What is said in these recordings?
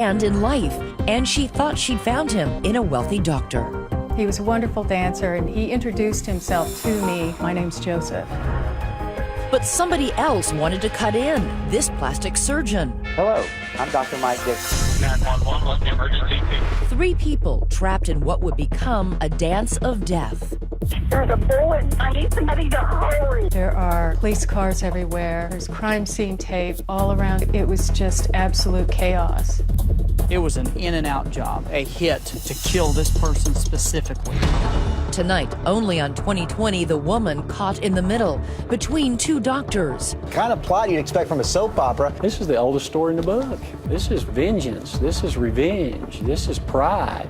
and in life, and she thought she'd found him in a wealthy doctor. He was a wonderful dancer, and he introduced himself to me. My name's Joseph. But somebody else wanted to cut in, this plastic surgeon. Hello, I'm Dr. Mike Dixon. 911, what's the emergency? 3 people trapped in what would become a dance of death. There's a bullet. I need somebody to hurry. There are police cars everywhere. There's crime scene tape all around. It was just absolute chaos. It was an in and out job, a hit to kill this person specifically. Tonight, only on 2020, the woman caught in the middle between 2 doctors. The kind of plot you'd expect from a soap opera. This is the oldest story in the book. This is vengeance. This is revenge. This is pride.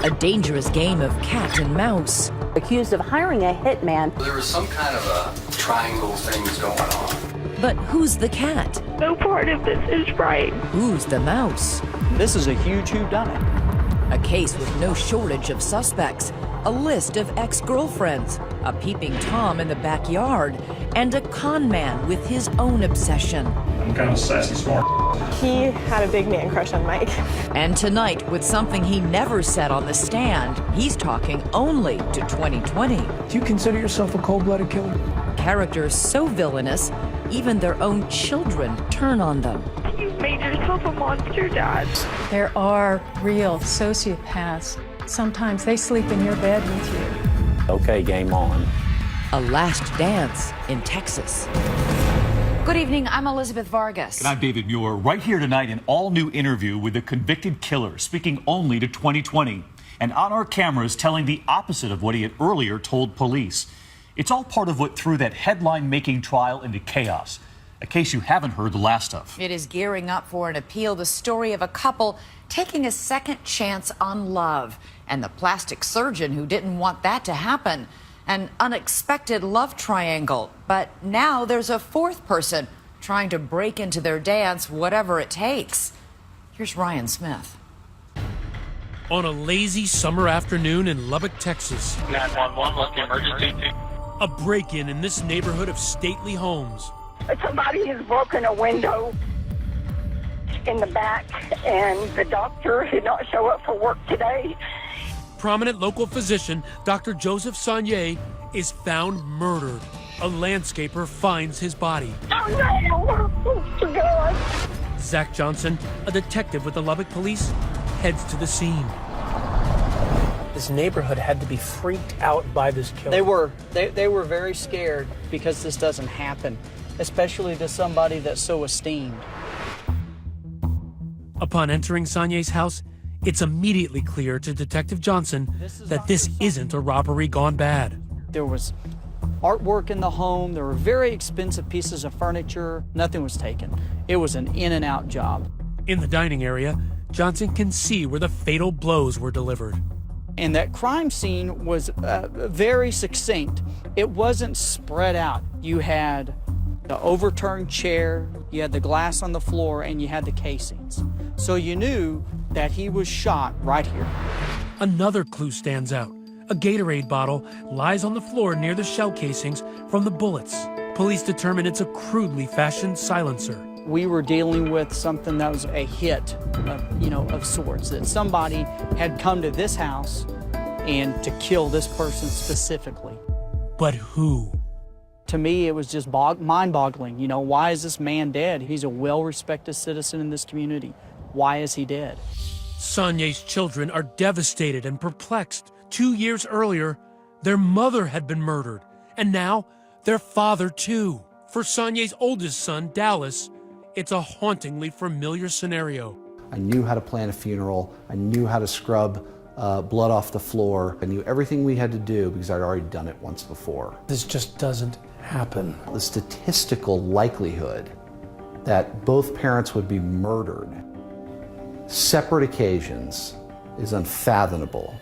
A dangerous game of cat and mouse. Accused of hiring a hitman. There was some kind of a triangle thing going on. But who's the cat? No part of this is right. Who's the mouse? This is a huge whodunit. A case with no shortage of suspects, a list of ex-girlfriends, a peeping Tom in the backyard, and a con man with his own obsession. I'm kind of sassy smart. He had a big man crush on Mike. And tonight, with something he never said on the stand, he's talking only to 2020. Do you consider yourself a cold-blooded killer? Characters so villainous, even their own children turn on them. You've made yourself a monster, Dad. There are real sociopaths. Sometimes they sleep in your bed with you. Okay, game on. A last dance in Texas. Good evening, I'm Elizabeth Vargas. And I'm David Muir, right here tonight, an all-new interview with a convicted killer, speaking only to 2020. And on our cameras, telling the opposite of what he had earlier told police. It's all part of what threw that headline-making trial into chaos. A case you haven't heard the last of. It is gearing up for an appeal, the story of a couple taking a second chance on love. And the plastic surgeon who didn't want that to happen. An unexpected love triangle. But now there's a 4th person trying to break into their dance, whatever it takes. Here's Ryan Smith. On a lazy summer afternoon in Lubbock, Texas. 911, what's the emergency? A break-in in this neighborhood of stately homes. Somebody has broken a window in the back, and the doctor did not show up for work today. Prominent local physician Dr. Joseph Sonnier is found murdered. A landscaper finds his body. Oh no! God. Zach Johnson, a detective with the Lubbock Police, heads to the scene. This neighborhood had to be freaked out by this killer. They were very scared because this doesn't happen, especially to somebody that's so esteemed. Upon entering Sonnier's house, it's immediately clear to Detective Johnson that this isn't a robbery gone bad. There was artwork in the home. There were very expensive pieces of furniture. Nothing was taken. It was an in and out job. In the dining area, Johnson can see where the fatal blows were delivered. And that crime scene was very succinct. It wasn't spread out. You had the overturned chair, you had the glass on the floor, and you had the casings. So you knew that he was shot right here. Another clue stands out. A Gatorade bottle lies on the floor near the shell casings from the bullets. Police determine it's a crudely fashioned silencer. We were dealing with something that was a hit, of sorts, that somebody had come to this house and to kill this person specifically. But who? To me, it was just mind-boggling. Why is this man dead? He's a well-respected citizen in this community. Why is he dead? Sonnier's children are devastated and perplexed. 2 years earlier, their mother had been murdered, and now their father too. For Sonnier's oldest son, Dallas, it's a hauntingly familiar scenario. I knew how to plan a funeral. I knew how to scrub blood off the floor. I knew everything we had to do because I'd already done it once before. This just doesn't happen. The statistical likelihood that both parents would be murdered, separate occasions, is unfathomable.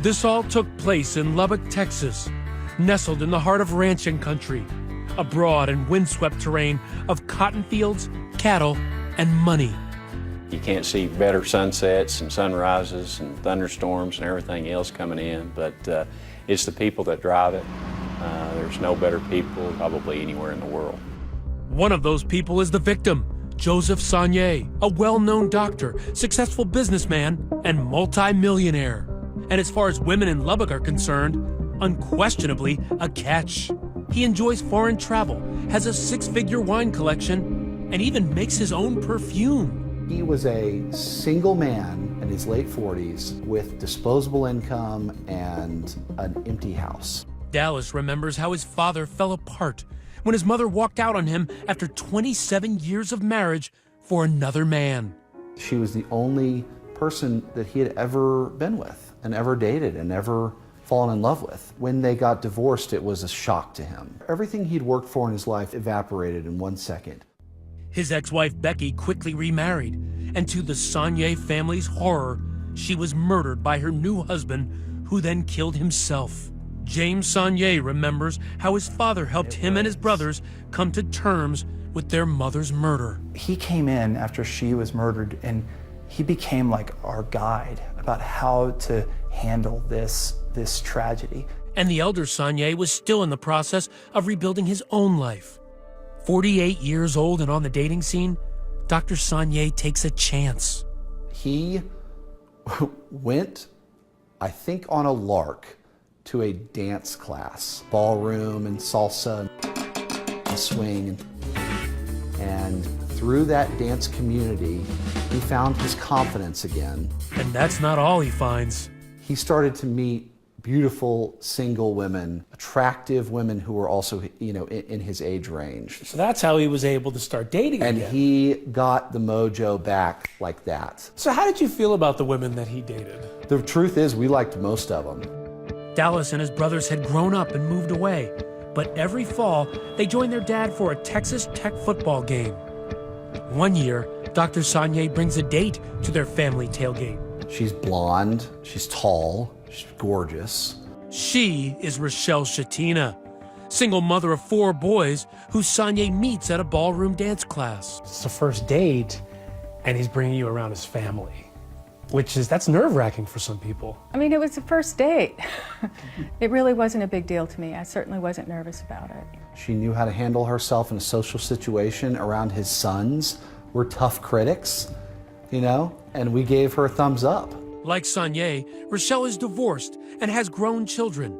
This all took place in Lubbock, Texas, nestled in the heart of ranching country, a broad and windswept terrain of cotton fields, cattle, and money. You can't see better sunsets and sunrises and thunderstorms and everything else coming in, but it's the people that drive it. There's no better people probably anywhere in the world. One of those people is the victim, Joseph Sonnier, a well-known doctor, successful businessman, and multi-millionaire. And as far as women in Lubbock are concerned, unquestionably a catch. He enjoys foreign travel, has a six-figure wine collection, and even makes his own perfume. He was a single man in his late 40s with disposable income and an empty house. Dallas remembers how his father fell apart when his mother walked out on him after 27 years of marriage for another man. She was the only person that he had ever been with and ever dated and ever fallen in love with. When they got divorced, it was a shock to him. Everything he'd worked for in his life evaporated in 1 second. His ex-wife Becky quickly remarried, and to the Sonnier family's horror, she was murdered by her new husband, who then killed himself. James Sonnier remembers how his father helped him and his brothers come to terms with their mother's murder. He came in after she was murdered, and he became like our guide about how to handle this tragedy. And the elder Sonnier was still in the process of rebuilding his own life. 48 years old and on the dating scene, Dr. Sonnier takes a chance. He went, I think on a lark, to a dance class, ballroom and salsa and swing. And through that dance community, he found his confidence again. And that's not all he finds. He started to meet beautiful single women, attractive women who were also, in his age range. So that's how he was able to start dating and again. He got the mojo back like that. So how did you feel about the women that he dated? The truth is, we liked most of them. Dallas and his brothers had grown up and moved away, but every fall, they joined their dad for a Texas Tech football game. One year, Dr. Sonnier brings a date to their family tailgate. She's blonde, she's tall, she's gorgeous. She is Rochelle Shatina, single mother of 4 boys who Sonnier meets at a ballroom dance class. It's the first date, and he's bringing you around his family, that's nerve-wracking for some people. I mean, it was the first date. It really wasn't a big deal to me. I certainly wasn't nervous about it. She knew how to handle herself in a social situation around his sons. We're tough critics, and we gave her a thumbs up. Like Sonnier, Rochelle is divorced and has grown children.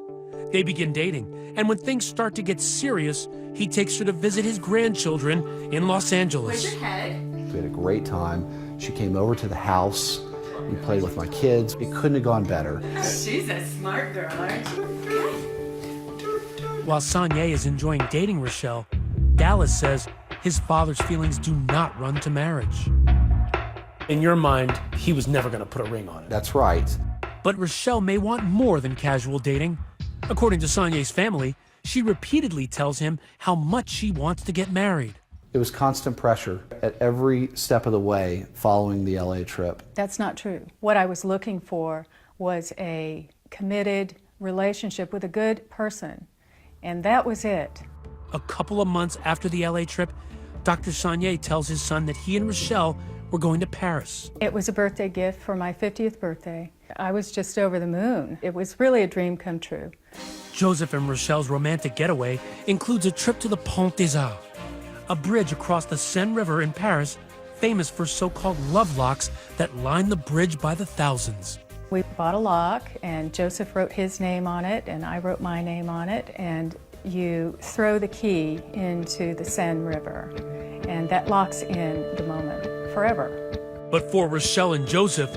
They begin dating, and when things start to get serious, he takes her to visit his grandchildren in Los Angeles. Where's your head? We had a great time. She came over to the house. We played with my kids. It couldn't have gone better. She's a smart girl, aren't you? While Sonnier is enjoying dating Rochelle, Dallas says his father's feelings do not run to marriage. In your mind, he was never going to put a ring on it. That's right. But Rochelle may want more than casual dating. According to Sonnier's family, she repeatedly tells him how much she wants to get married. It was constant pressure at every step of the way following the LA trip. That's not true. What I was looking for was a committed relationship with a good person, and that was it. A couple of months after the LA trip, Dr. Sonnier tells his son that he and Rochelle were going to Paris. It was a birthday gift for my 50th birthday. I was just over the moon. It was really a dream come true. Joseph and Rochelle's romantic getaway includes a trip to the Pont des Arts, a bridge across the Seine River in Paris, famous for so-called love locks that line the bridge by the thousands. We bought a lock, and Joseph wrote his name on it, and I wrote my name on it, and you throw the key into the Seine River, and that locks in the moment forever. But for Rochelle and Joseph,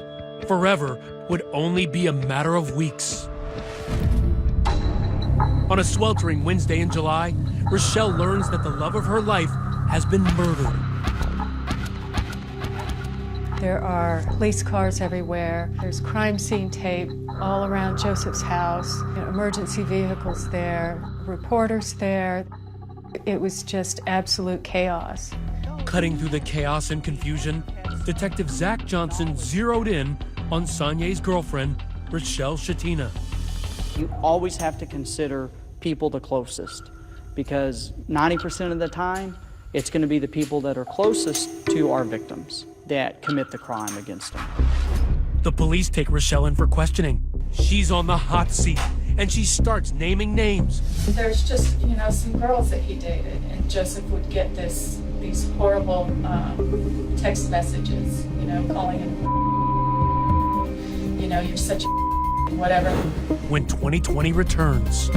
forever would only be a matter of weeks. On a sweltering Wednesday in July, Rochelle learns that the love of her life has been murdered. There are police cars everywhere. There's crime scene tape all around Joseph's house. Emergency vehicles there, reporters there. It was just absolute chaos. Cutting through the chaos and confusion, Detective Zach Johnson zeroed in on Sonnier's girlfriend, Rochelle Shatina. You always have to consider people the closest, because 90% of the time, it's going to be the people that are closest to our victims that commit the crime against them. The police take Rochelle in for questioning. She's on the hot seat, and she starts naming names. There's just, some girls that he dated, and Joseph would get this these horrible text messages, calling him, you're such a whatever. When 2020 returns.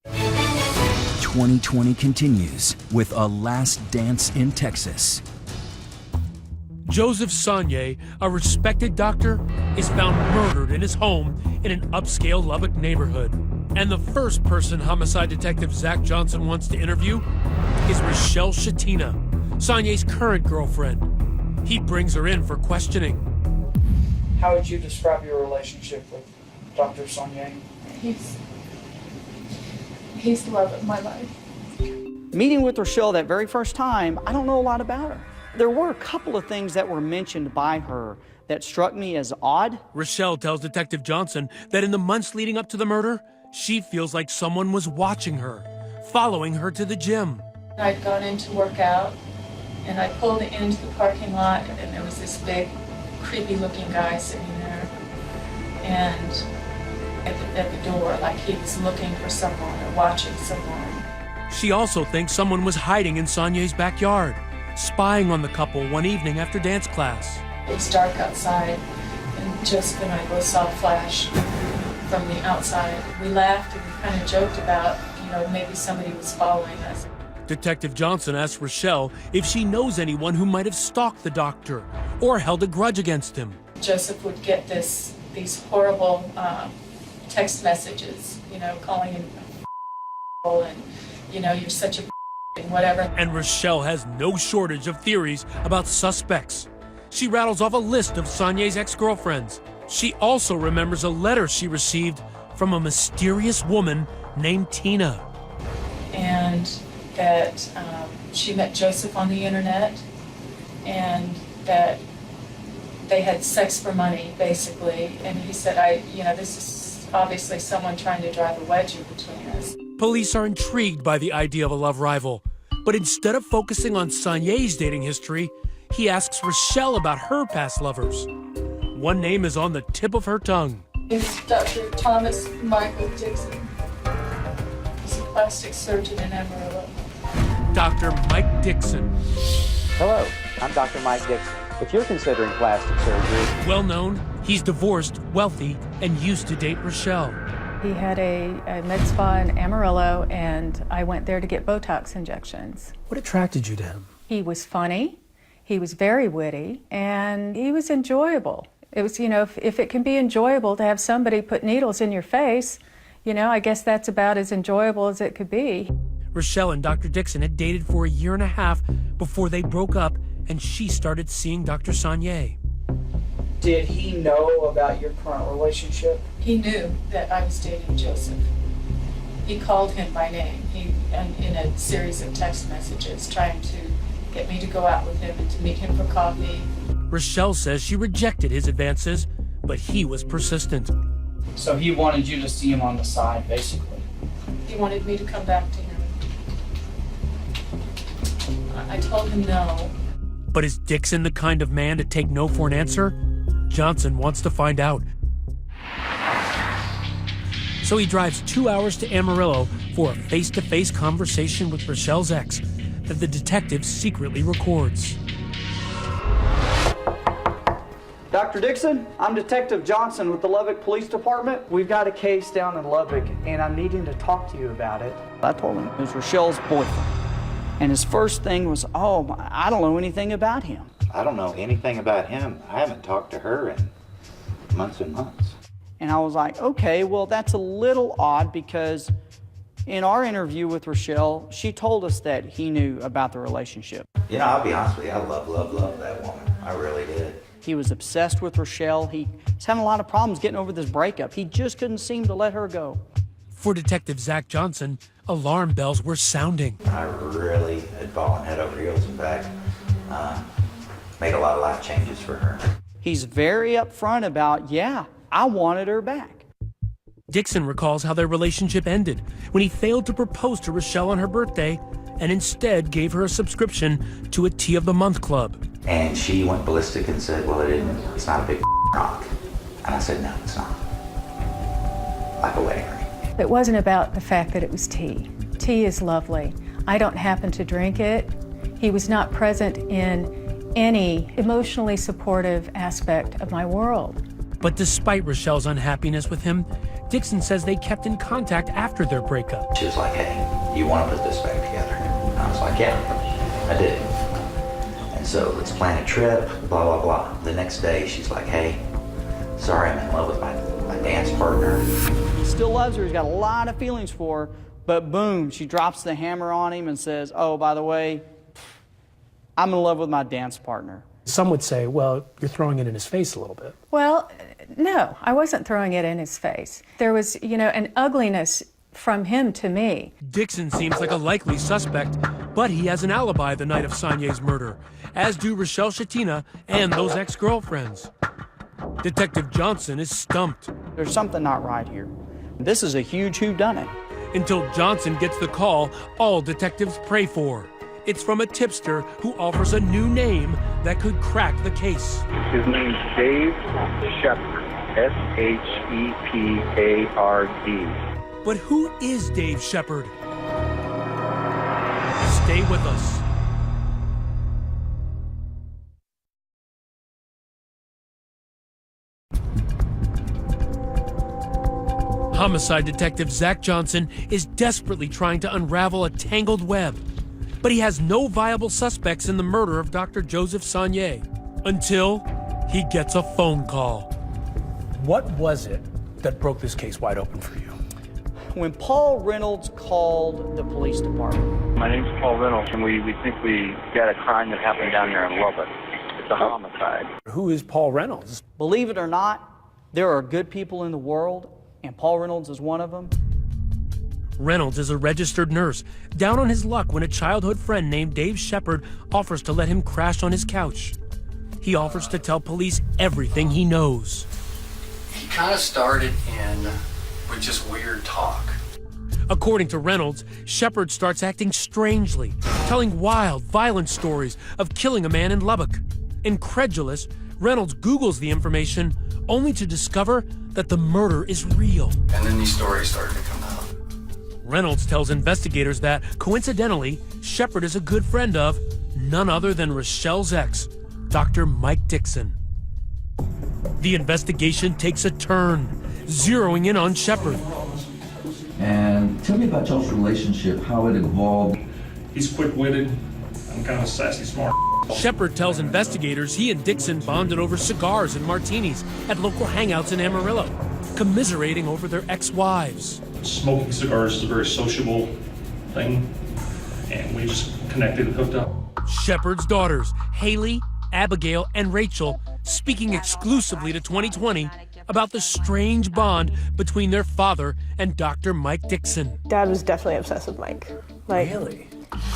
"2020 continues with a last dance in Texas." Joseph Sonnier, a respected doctor, is found murdered in his home in an upscale Lubbock neighborhood. And the first person homicide detective Zach Johnson wants to interview is Rochelle Shatina, Sonnier's current girlfriend. He brings her in for questioning. How would you describe your relationship with Dr. Sonnier? He's the love of my life. Meeting with Rochelle that very first time, I don't know a lot about her. There were a couple of things that were mentioned by her that struck me as odd. Rochelle tells Detective Johnson that in the months leading up to the murder, she feels like someone was watching her, following her to the gym. I'd gone in to work out, and I pulled into the parking lot, and there was this big, creepy-looking guy sitting there, and at the door, like he was looking for someone or watching someone. She also thinks someone was hiding in Sonnier's backyard, spying on the couple one evening after dance class. It was dark outside, and Joseph and I both saw a flash from the outside. We laughed and we kind of joked about, maybe somebody was following us. Detective Johnson asks Rochelle if she knows anyone who might have stalked the doctor or held a grudge against him. Joseph would get these horrible text messages, calling him and, you're such a and whatever. And Rochelle has no shortage of theories about suspects. She rattles off a list of Sonnier's ex-girlfriends. She also remembers a letter she received from a mysterious woman named Tina. And that she met Joseph on the internet, and that they had sex for money, basically. And he said, this is obviously someone trying to drive a wedge in between us. Police are intrigued by the idea of a love rival, but instead of focusing on Sonnier's dating history, he asks Rochelle about her past lovers. One name is on the tip of her tongue. It's Dr. Thomas Michael Dixon. He's a plastic surgeon in Amarillo. Dr. Mike Dixon. Hello, I'm Dr. Mike Dixon. If you're considering plastic surgery... Well known, he's divorced, wealthy, and used to date Rochelle. He had a med spa in Amarillo, and I went there to get Botox injections. What attracted you to him? He was funny, he was very witty, and he was enjoyable. It was, if it can be enjoyable to have somebody put needles in your face, I guess that's about as enjoyable as it could be. Rochelle and Dr. Dixon had dated for a year and a half before they broke up, and she started seeing Dr. Sonnier. Did he know about your current relationship? He knew that I was dating Joseph. He called him by name in a series of text messages, trying to get me to go out with him and to meet him for coffee. Rochelle says she rejected his advances, but he was persistent. So he wanted you to see him on the side, basically. He wanted me to come back to him. I told him no. But is Dixon the kind of man to take no for an answer? Johnson wants to find out. So he drives 2 hours to Amarillo for a face-to-face conversation with Rochelle's ex that the detective secretly records. Dr. Dixon, I'm Detective Johnson with the Lubbock Police Department. We've got a case down in Lubbock, and I'm needing to talk to you about it. I told him it was Rochelle's boyfriend. And his first thing was, I don't know anything about him. I don't know anything about him. I haven't talked to her in months and months. And I was like, okay, well, that's a little odd because in our interview with Rochelle, she told us that he knew about the relationship. I'll be honest with you, I love that woman. I really did. He was obsessed with Rochelle. He's having a lot of problems getting over this breakup. He just couldn't seem to let her go. For Detective Zach Johnson, alarm bells were sounding. I really had fallen head over heels. In fact, made a lot of life changes for her. He's very upfront about, I wanted her back. Dixon recalls how their relationship ended when he failed to propose to Rochelle on her birthday and instead gave her a subscription to a Tea of the Month club. And she went ballistic and said, well, it's not a big rock. And I said, no, it's not. Like a wedding ring. It wasn't about the fact that it was tea. Tea is lovely. I don't happen to drink it. He was not present in any emotionally supportive aspect of my world. But despite Rochelle's unhappiness with him, Dixon says they kept in contact after their breakup. She was like, hey, you want to put this back together? And I was like, yeah, I did. And so let's plan a trip, blah, blah, blah. The next day, she's like, hey, sorry, I'm in love with my dance partner. He still loves her. He's got a lot of feelings for her. But boom, she drops the hammer on him and says, oh, by the way, I'm in love with my dance partner. Some would say, well, you're throwing it in his face a little bit. Well, no, I wasn't throwing it in his face. There was, an ugliness from him to me. Dixon seems like a likely suspect, but he has an alibi the night of Sonia's murder, as do Rochelle Shatina and those ex-girlfriends. Detective Johnson is stumped. There's something not right here. This is a huge whodunit. Until Johnson gets the call all detectives pray for. It's from a tipster who offers a new name that could crack the case. His name's Dave Shepard, S-H-E-P-A-R-D. But who is Dave Shepard? Stay with us. Homicide detective Zach Johnson is desperately trying to unravel a tangled web. But he has no viable suspects in the murder of Dr. Joseph Sonnier until he gets a phone call. What was it that broke this case wide open for you? When Paul Reynolds called the police department. My name's Paul Reynolds, and we think we got a crime that happened down there in Lubbock. It's a homicide. Who is Paul Reynolds? Believe it or not, there are good people in the world, and Paul Reynolds is one of them. Reynolds is a registered nurse, down on his luck when a childhood friend named Dave Shepard offers to let him crash on his couch. He offers to tell police everything he knows. He kind of started in with just weird talk. According to Reynolds, Shepard starts acting strangely, telling wild, violent stories of killing a man in Lubbock. Incredulous, Reynolds Googles the information only to discover that the murder is real. And then these stories started to come out. Reynolds tells investigators that, coincidentally, Shepard is a good friend of none other than Rochelle's ex, Dr. Mike Dixon. The investigation takes a turn, zeroing in on Shepard. And tell me about y'all's relationship, how it evolved. He's quick-witted. I'm kind of sassy smart. Shepard tells investigators he and Dixon bonded over cigars and martinis at local hangouts in Amarillo, commiserating over their ex-wives. Smoking cigars is a very sociable thing, and we just connected and hooked up. Shepard's daughters, Haley, Abigail, and Rachel, speaking exclusively to 2020 about the strange bond between their father and Dr. Mike Dixon. Dad was definitely obsessed with Mike. Really?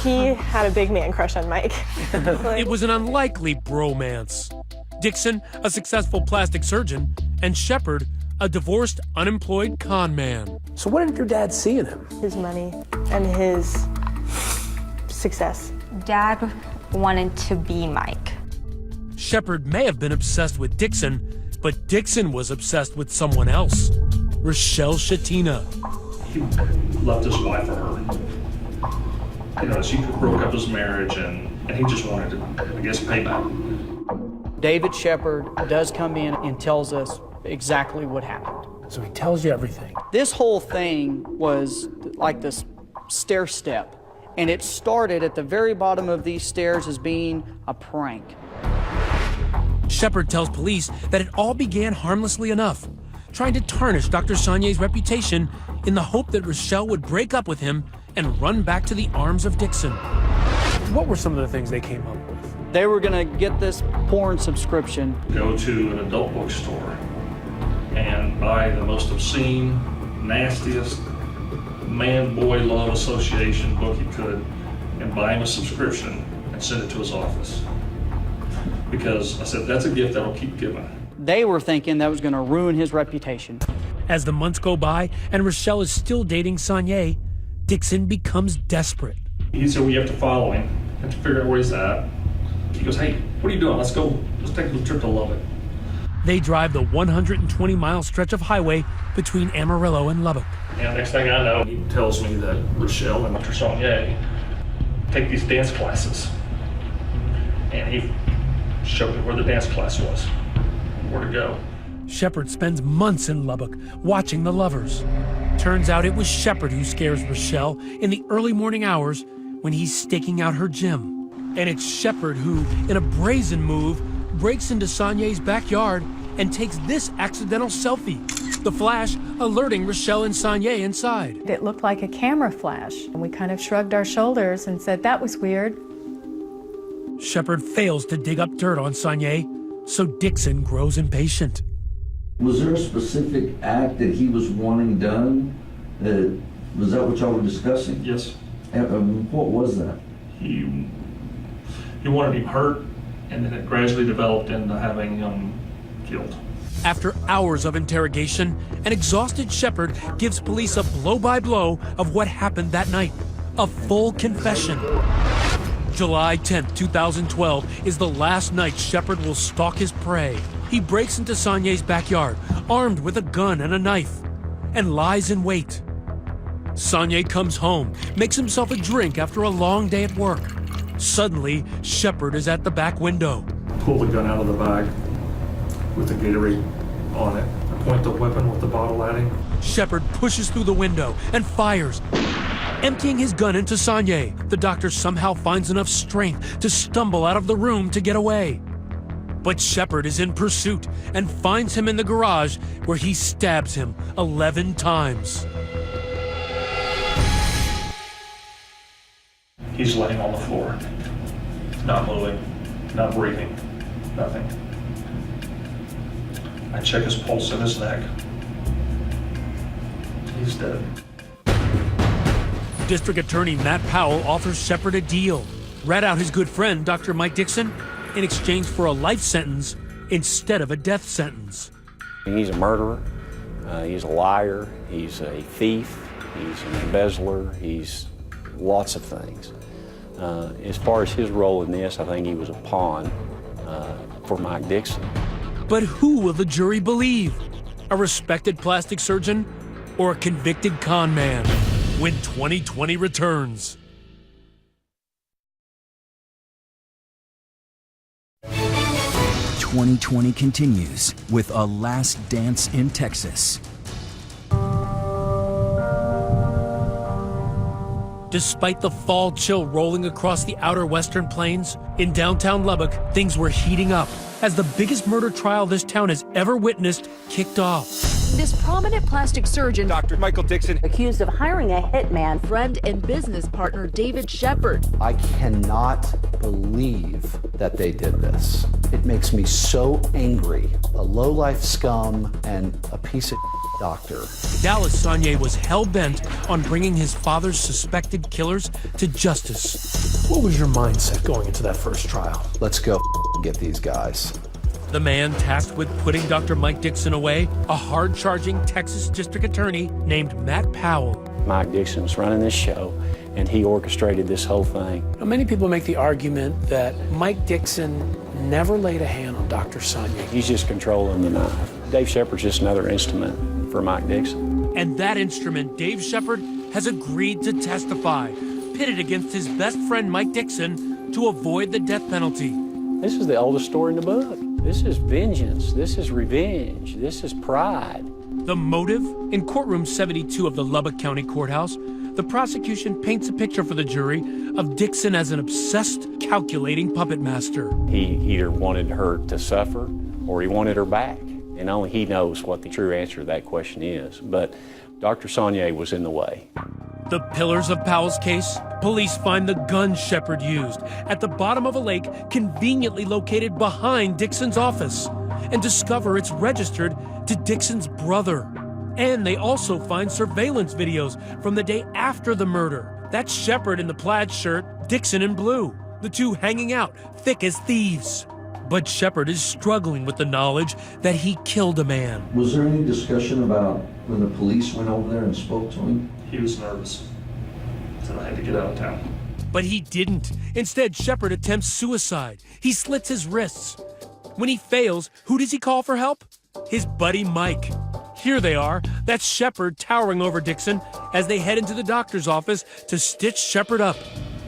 He had a big man crush on Mike. It was an unlikely bromance. Dixon, a successful plastic surgeon, and Shepard, a divorced, unemployed con man. So what did your dad see in him? His money and his success. Dad wanted to be Mike. Shepard may have been obsessed with Dixon, but Dixon was obsessed with someone else, Rochelle Shatina. He left his wife for her. She broke up his marriage, and he just wanted to, I guess, pay back. David Shepard does come in and tells us exactly what happened. So he tells you everything. This whole thing was like this stair step, and it started at the very bottom of these stairs as being a prank. Shepard tells police that it all began harmlessly enough, trying to tarnish Dr. Sonnier's reputation in the hope that Rochelle would break up with him and run back to the arms of Dixon. What were some of the things they came up with? They were gonna get this porn subscription. Go to an adult bookstore and buy the most obscene, nastiest man-boy love association book he could and buy him a subscription and send it to his office. Because I said, that's a gift that'll keep giving. They were thinking that was gonna ruin his reputation. As the months go by and Rochelle is still dating Sonnier, Dixon becomes desperate. He said, we have to follow him, have to figure out where he's at. He goes, hey, what are you doing? Let's take a little trip to Lubbock. They drive the 120-mile stretch of highway between Amarillo and Lubbock. And next thing I know, he tells me that Rochelle and Dr. Sonnier take these dance classes. And he showed me where the dance class was, where to go. Shepard spends months in Lubbock watching the lovers. Turns out it was Shepard who scares Rochelle in the early morning hours when he's staking out her gym. And it's Shepard who, in a brazen move, breaks into Sonnier's backyard and takes this accidental selfie. The flash alerting Rochelle and Sonnier inside. It looked like a camera flash, and we kind of shrugged our shoulders and said, that was weird. Shepard fails to dig up dirt on Sonnier, so Dixon grows impatient. Was there a specific act that he was wanting done? Was that what y'all were discussing? Yes. What was that? He wanted him hurt, and then it gradually developed into having him killed. After hours of interrogation, an exhausted Shepard gives police a blow-by-blow of what happened that night. A full confession. July 10th, 2012 is the last night Shepard will stalk his prey. He breaks into Sonnier's backyard, armed with a gun and a knife, and lies in wait. Sonnier comes home, makes himself a drink after a long day at work. Suddenly, Shepard is at the back window. Pull the gun out of the bag with the Gatorade on it. I point the weapon with the bottle at him. Shepard pushes through the window and fires, emptying his gun into Sonnier. The doctor somehow finds enough strength to stumble out of the room to get away. But Shepard is in pursuit and finds him in the garage, where he stabs him 11 times. He's laying on the floor, not moving, not breathing, nothing. I check his pulse in his neck. He's dead. District Attorney Matt Powell offers Shepard a deal. Rat out his good friend, Dr. Mike Dixon, in exchange for a life sentence instead of a death sentence. He's a murderer, he's a liar, he's a thief, he's an embezzler, he's lots of things. As far as his role in this, I think he was a pawn for Mike Dixon. But who will the jury believe? A respected plastic surgeon or a convicted con man? When 2020 returns. 2020 continues with A Last Dance in Texas. Despite the fall chill rolling across the outer western plains, in downtown Lubbock, things were heating up as the biggest murder trial this town has ever witnessed kicked off. This prominent plastic surgeon, Dr. Michael Dixon, accused of hiring a hitman, friend and business partner David Shepard. I cannot believe that they did this. It makes me so angry. A low-life scum and a piece of doctor. Dallas Sonnier was hell-bent on bringing his father's suspected killers to justice. What was your mindset going into that first trial? Let's go get these guys. The man tasked with putting Dr. Mike Dixon away, a hard-charging Texas district attorney named Matt Powell. Mike Dixon's running this show, and he orchestrated this whole thing. Now, many people make the argument that Mike Dixon never laid a hand on Dr. Sonnier. He's just controlling the knife. Dave Shepard's just another instrument for Mike Dixon. And that instrument, Dave Shepard, has agreed to testify, pitted against his best friend Mike Dixon to avoid the death penalty. This is the oldest story in the book. This is vengeance. This is revenge. This is pride. The motive? In courtroom 72 of the Lubbock County Courthouse, the prosecution paints a picture for the jury of Dixon as an obsessed, calculating puppet master. He either wanted her to suffer or he wanted her back. And only he knows what the true answer to that question is. But Dr. Sonnier was in the way. The pillars of Powell's case, police find the gun Shepard used at the bottom of a lake conveniently located behind Dixon's office and discover it's registered to Dixon's brother. And they also find surveillance videos from the day after the murder. That's Shepard in the plaid shirt, Dixon in blue, the two hanging out, thick as thieves. But Shepard is struggling with the knowledge that he killed a man. Was there any discussion about when the police went over there and spoke to him? He was nervous, so I had to get out of town. But he didn't. Instead, Shepard attempts suicide. He slits his wrists. When he fails, who does he call for help? His buddy Mike. Here they are. That's Shepard towering over Dixon as they head into the doctor's office to stitch Shepard up.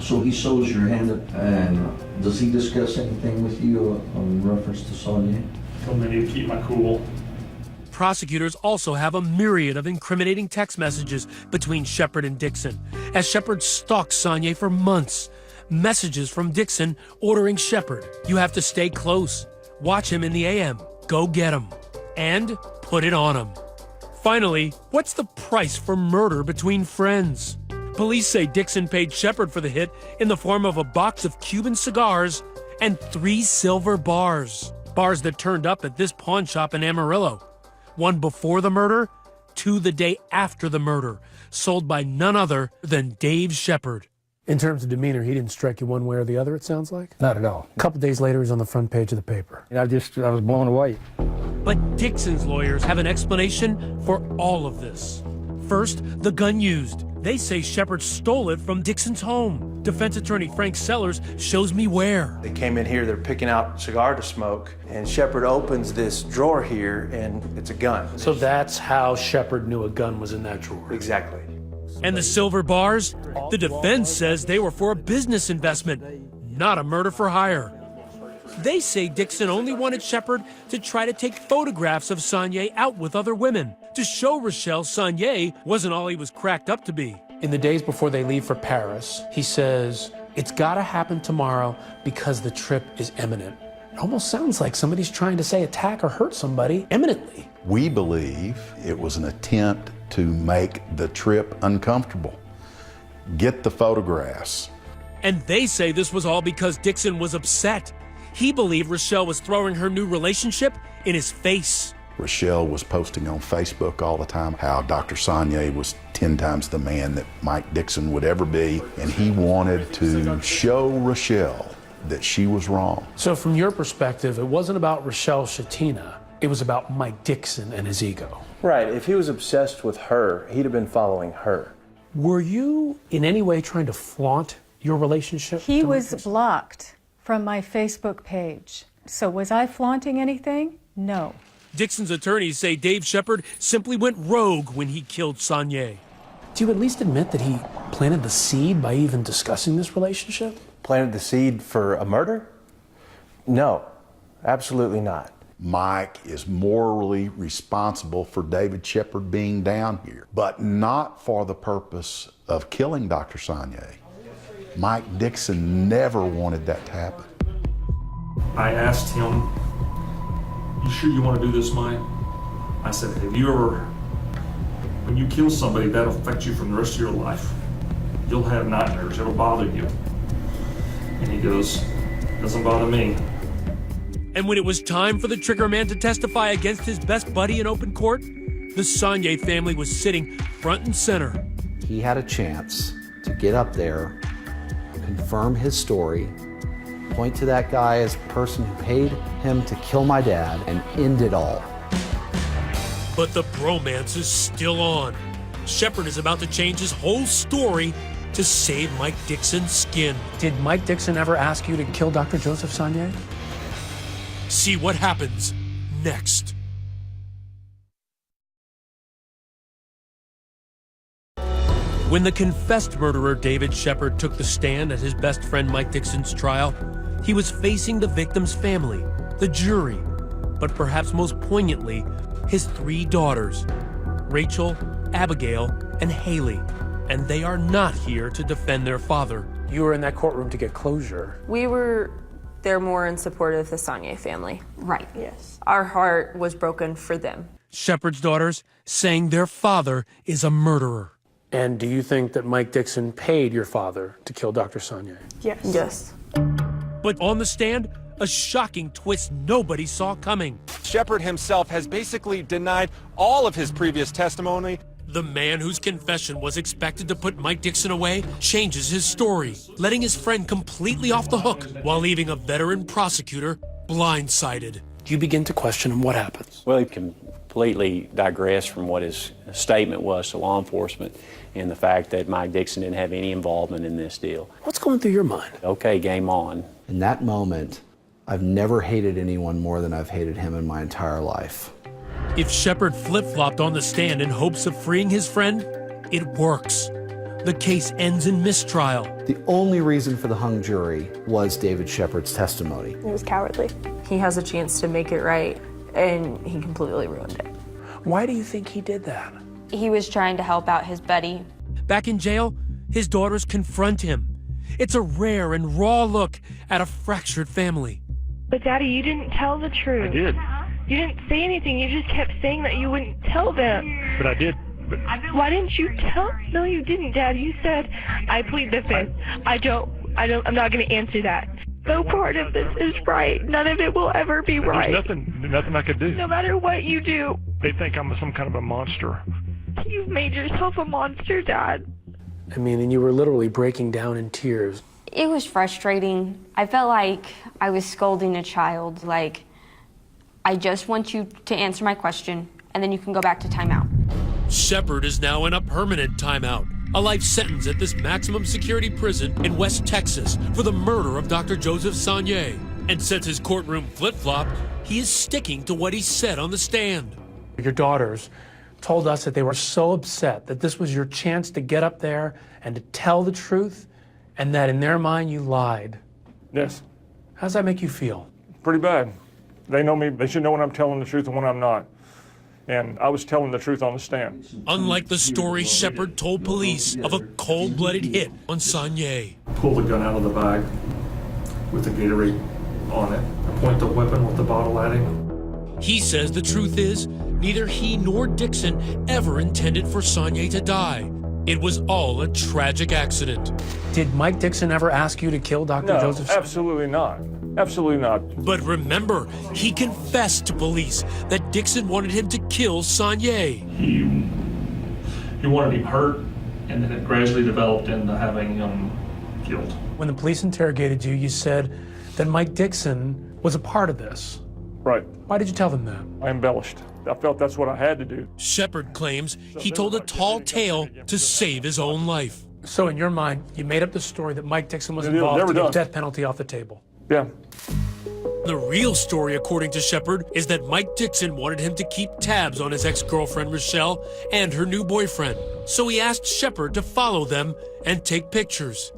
So he sews your hand up, and does he discuss anything with you in reference to Sonia? Told me to keep my cool. Prosecutors also have a myriad of incriminating text messages between Shepard and Dixon, as Shepard stalks Sonia for months. Messages from Dixon ordering Shepard, "You have to stay close. Watch him in the AM. Go get him. And put it on him." Finally, what's the price for murder between friends? Police say Dixon paid Shepard for the hit in the form of a box of Cuban cigars and 3 silver bars. Bars that turned up at this pawn shop in Amarillo. 1 before the murder, 2 the day after the murder, sold by none other than Dave Shepard. In terms of demeanor, he didn't strike you one way or the other, it sounds like? Not at all. A couple days later, he's on the front page of the paper. I was blown away. But Dixon's lawyers have an explanation for all of this. First, the gun used. They say Shepard stole it from Dixon's home. Defense attorney Frank Sellers shows me where. They came in here, they're picking out a cigar to smoke, and Shepard opens this drawer here, and it's a gun. So that's how Shepard knew a gun was in that drawer? Exactly. And the silver bars? The defense says they were for a business investment, not a murder for hire. They say Dixon only wanted Shepard to try to take photographs of Sonia out with other women, to show Rochelle Sonia wasn't all he was cracked up to be. In the days before they leave for Paris, he says, "It's gotta happen tomorrow because the trip is imminent." It almost sounds like somebody's trying to say attack or hurt somebody imminently. We believe it was an attempt to make the trip uncomfortable. Get the photographs. And they say this was all because Dixon was upset. He believed Rochelle was throwing her new relationship in his face. Rochelle was posting on Facebook all the time how Dr. Sonia was 10 times the man that Mike Dixon would ever be, and he wanted to show Rochelle that she was wrong. So from your perspective, it wasn't about Rochelle Shatina, it was about Mike Dixon and his ego. Right, if he was obsessed with her, he'd have been following her. Were you in any way trying to flaunt your relationship? He was blocked from my Facebook page. So was I flaunting anything? No. Dixon's attorneys say Dave Shepard simply went rogue when he killed Sonia. Do you at least admit that he planted the seed by even discussing this relationship? Planted the seed for a murder? No, absolutely not. Mike is morally responsible for David Shepard being down here, but not for the purpose of killing Dr. Sonia. Mike Dixon never wanted that to happen. I asked him, "You sure you want to do this, Mike?" I said, "Have you ever, when you kill somebody, that'll affect you for the rest of your life. You'll have nightmares, it'll bother you." And he goes, "Doesn't bother me." And when it was time for the trigger man to testify against his best buddy in open court, the Sonia family was sitting front and center. He had a chance to get up there, confirm his story, point to that guy as the person who paid him to kill my dad, and end it all. But the bromance is still on. Shepard is about to change his whole story to save Mike Dixon's skin. Did Mike Dixon ever ask you to kill Dr. Joseph Sonia? See what happens next. When the confessed murderer David Shepard took the stand at his best friend Mike Dixon's trial, he was facing the victim's family, the jury, but perhaps most poignantly, his 3 daughters, Rachel, Abigail, and Haley. And they are not here to defend their father. You were in that courtroom to get closure. We were there more in support of the Sonia family. Right. Yes. Our heart was broken for them. Shepard's daughters saying their father is a murderer. And do you think that Mike Dixon paid your father to kill Dr. Sonia? Yes. Yes. But on the stand, a shocking twist nobody saw coming. Shepard himself has basically denied all of his previous testimony. The man whose confession was expected to put Mike Dixon away changes his story, letting his friend completely off the hook while leaving a veteran prosecutor blindsided. You begin to question him. What happens? Well, he completely digressed from what his statement was to law enforcement and the fact that Mike Dixon didn't have any involvement in this deal. What's going through your mind? Okay, game on. In that moment, I've never hated anyone more than I've hated him in my entire life. If Shepard flip-flopped on the stand in hopes of freeing his friend, it works. The case ends in mistrial. The only reason for the hung jury was David Shepard's testimony. It was cowardly. He has a chance to make it right, and he completely ruined it. Why do you think he did that? He was trying to help out his buddy. Back in jail, his daughters confront him. It's a rare and raw look at a fractured family. But Daddy, you didn't tell the truth. I did. You didn't say anything. You just kept saying that you wouldn't tell them. But I did. But why didn't you tell? No, you didn't, Dad. You said, I plead the fifth. I'm not going to answer that. No part of this is right. None of it will ever be right. There's nothing I could do. No matter what you do. They think I'm some kind of a monster. You've made yourself a monster, Dad. I mean, and you were literally breaking down in tears. It was frustrating. I felt like I was scolding a child. Like, I just want you to answer my question, and then you can go back to timeout. Shepard is now in a permanent timeout, a life sentence at this maximum security prison in West Texas for the murder of Dr. Joseph Sonnier. And since his courtroom flip-flopped, he is sticking to what he said on the stand. Your daughters told us that they were so upset that this was your chance to get up there and to tell the truth, and that in their mind you lied. Yes. How does that make you feel? Pretty bad. They know me. They should know when I'm telling the truth and when I'm not. And I was telling the truth on the stand. Unlike the story Shepard told police of a cold-blooded hit on Sonnier. Pull the gun out of the bag with the Gatorade on it. I point the weapon with the bottle at him. He says the truth is, neither he nor Dixon ever intended for Sonnier to die. It was all a tragic accident. Did Mike Dixon ever ask you to kill Dr. No, Joseph? Absolutely not. Absolutely not. But remember, he confessed to police that Dixon wanted him to kill Sonnier. He wanted him hurt, and then it gradually developed into having him killed. When the police interrogated you, you said that Mike Dixon was a part of this. Right. Why did you tell them that? I embellished. I felt that's what I had to do. Shepard claims he told a tall tale to save his own life. So in your mind, you made up the story that Mike Dixon was involved to get the death penalty off the table. Yeah. The real story, according to Shepard, is that Mike Dixon wanted him to keep tabs on his ex-girlfriend Rochelle and her new boyfriend. So he asked Shepard to follow them and take pictures.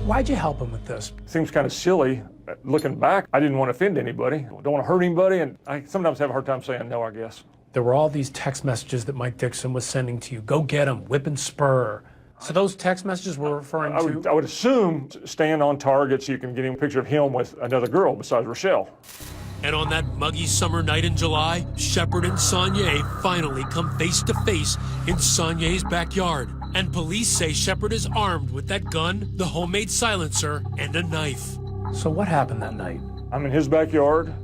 Why'd you help him with this? Seems kind of silly. Looking back, I didn't want to offend anybody. Don't want to hurt anybody, and I sometimes have a hard time saying no, I guess. There were all these text messages that Mike Dixon was sending to you. Go get him, whip and spur. So those text messages were referring to? I would assume staying on target so you can get a picture of him with another girl besides Rochelle. And on that muggy summer night in July, Shepard and Sonnier finally come face to face in Sonnier's backyard. And police say Shepard is armed with that gun, the homemade silencer, and a knife. So what happened that night? I'm in his backyard.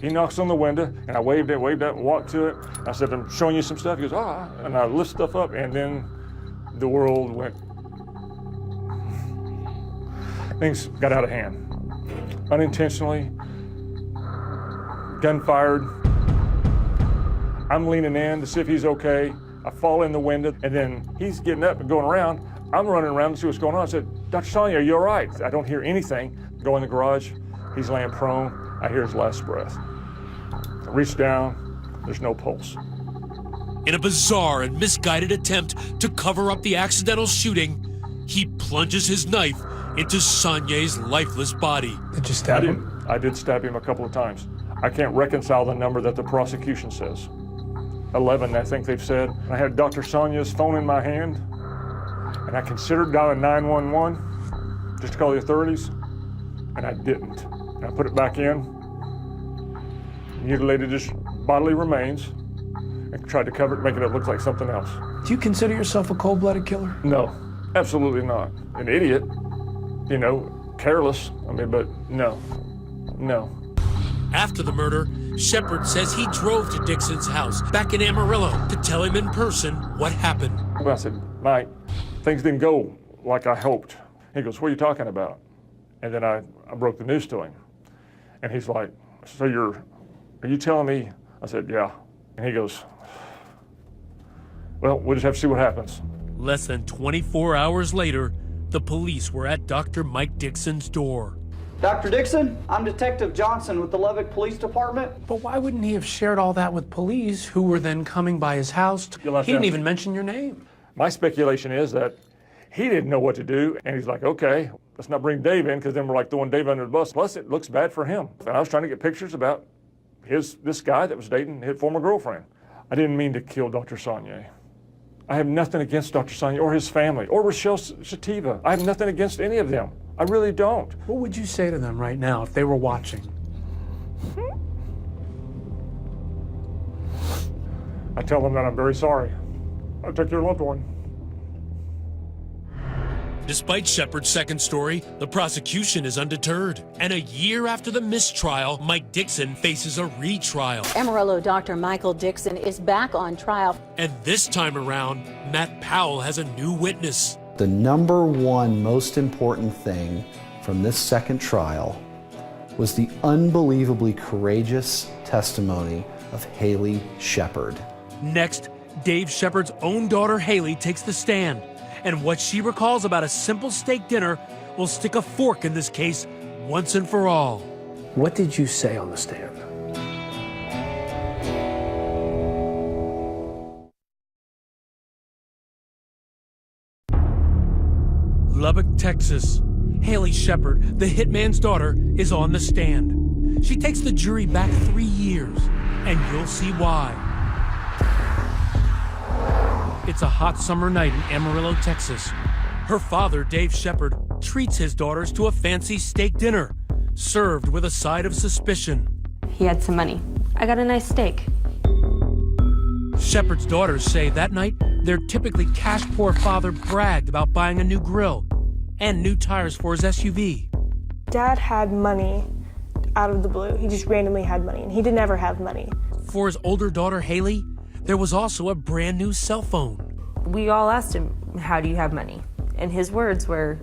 He knocks on the window, and I waved up, and walked to it. I said, I'm showing you some stuff. He goes, ah, and I lift stuff up, and then the world went. Things got out of hand. Unintentionally, gun fired. I'm leaning in to see if he's okay. I fall in the window, and then he's getting up and going around. I'm running around to see what's going on. I said, Dr. Sonnier, are you all right? I don't hear anything. Go in the garage. He's laying prone. I hear his last breath. I reach down. There's no pulse. In a bizarre and misguided attempt to cover up the accidental shooting, he plunges his knife into Sonnier's lifeless body. Did you stab him? I did stab him a couple of times. I can't reconcile the number that the prosecution says. 11, I think they've said. I had Dr. Sonnier's phone in my hand, and I considered dialing 911 just to call the authorities, and I didn't. And I put it back in, mutilated his bodily remains, and tried to cover it, make it look like something else. Do you consider yourself a cold-blooded killer? No, absolutely not. An idiot, you know, careless. I mean, but no. After the murder, Shepard says he drove to Dixon's house back in Amarillo to tell him in person what happened. Well, I said, Mike, things didn't go like I hoped. He goes, what are you talking about? And then I broke the news to him. And he's like, so are you telling me? I said, yeah. And he goes, well, we'll just have to see what happens. Less than 24 hours later, the police were at Dr. Mike Dixon's door. Dr. Dixon, I'm Detective Johnson with the Lubbock Police Department. But why wouldn't he have shared all that with police, who were then coming by his house? He didn't even mention your name. My speculation is that he didn't know what to do, and he's like, okay, let's not bring Dave in, because then we're like throwing Dave under the bus. Plus, it looks bad for him. And I was trying to get pictures about this guy that was dating his former girlfriend. I didn't mean to kill Dr. Sonnier. I have nothing against Dr. Sonnier or his family or Rochelle Sativa. I have nothing against any of them. I really don't. What would you say to them right now if they were watching? I tell them that I'm very sorry. I took your loved one. Despite Shepard's second story, the prosecution is undeterred. And a year after the mistrial, Mike Dixon faces a retrial. Amarillo Dr. Michael Dixon is back on trial. And this time around, Matt Powell has a new witness. The number one most important thing from this second trial was the unbelievably courageous testimony of Haley Shepard. Next, Dave Shepard's own daughter Haley takes the stand. And what she recalls about a simple steak dinner will stick a fork in this case once and for all. What did you say on the stand? Lubbock, Texas. Haley Shepard, the hitman's daughter, is on the stand. She takes the jury back 3 years, and you'll see why. It's a hot summer night in Amarillo, Texas. Her father, Dave Shepard, treats his daughters to a fancy steak dinner, served with a side of suspicion. He had some money. I got a nice steak. Shepard's daughters say that night their typically cash-poor father bragged about buying a new grill and new tires for his SUV. Dad had money out of the blue. He just randomly had money, and he did never have money. For his older daughter, Haley, there was also a brand new cell phone. We all asked him, how do you have money? And his words were,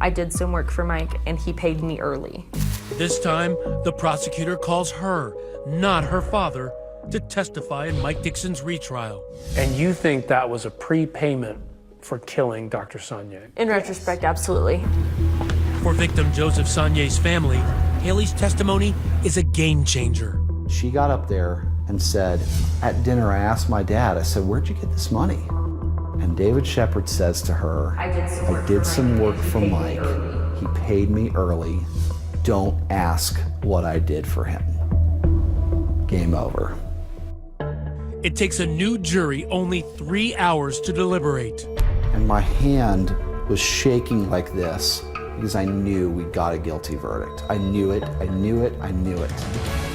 I did some work for Mike and he paid me early. This time, the prosecutor calls her, not her father, to testify in Mike Dixon's retrial. And you think that was a prepayment for killing Dr. Sonnier? In retrospect, absolutely. For victim Joseph Sonnier's family, Haley's testimony is a game changer. She got up there and said, at dinner I asked my dad, I said, where'd you get this money? And David Shepard says to her, I did some work for Mike. He paid me early. Don't ask what I did for him. Game over. It takes a new jury only 3 hours to deliberate. And my hand was shaking like this because I knew we got a guilty verdict. I knew it, I knew it, I knew it.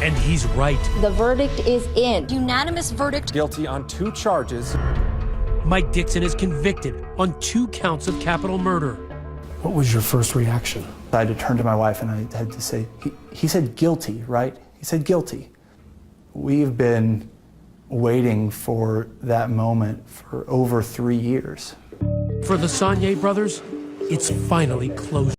And he's right. The verdict is in. Unanimous verdict. Guilty on 2 charges. Mike Dixon is convicted on 2 counts of capital murder. What was your first reaction? I had to turn to my wife and I had to say, he said guilty, right? He said guilty. We've been waiting for that moment for over 3 years. For the Sonnier brothers, it's finally closed.